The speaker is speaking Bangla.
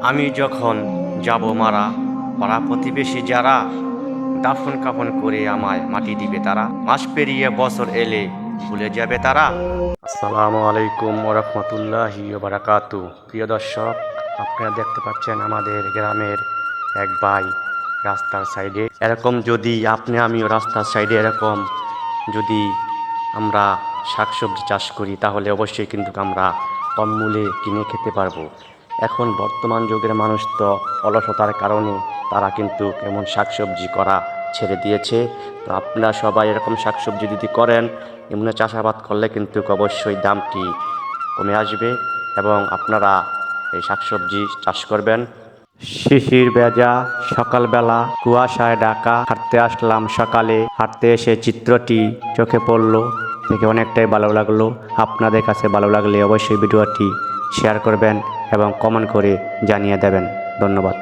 আমি যখন যাব মারা, পাড়া প্রতিবেশী যারা দাফন কাফন করে আমায় মাটি দিবে তারা, মাস পেরিয়ে বছর এলে ভুলে যাবে তারা। আসসালামু আলাইকুম ওয়া রাহমাতুল্লাহি ওয়া বারাকাতু। প্রিয় দর্শক, আপনারা দেখতে পাচ্ছেন আমাদের গ্রামের এক ভাই রাস্তার সাইডে। এরকম যদি আমিও রাস্তার সাইডে এরকম যদি আমরা শাকসবজি চাষ করি, তাহলে অবশ্যই কিন্তু আমরা কম মূল্যে কিনে খেতে পারবো। এখন বর্তমান যুগের মানুষ তো অলসতার কারণে তারা কিন্তু এমন শাকসবজি করা ছেড়ে দিয়েছে। তো আপনারা সবাই এরকম শাকসবজি যদি করেন, এমন চাষাবাদ করলে কিন্তু অবশ্যই দামটি কমে আসবে এবং আপনারা এই শাকসবজি চাষ করবেন। শিশির ভেজা সকালবেলা, কুয়াশায় ঢাকা, হাঁটতে আসলাম সকালে। হাঁটতে এসে চিত্রটি চোখে পড়লো, দেখে অনেকটাই ভালো লাগলো। আপনাদের কাছে ভালো লাগলে অবশ্যই ভিডিওটি শেয়ার করবেন এবং কমেন্ট করে জানিয়ে দেবেন। ধন্যবাদ।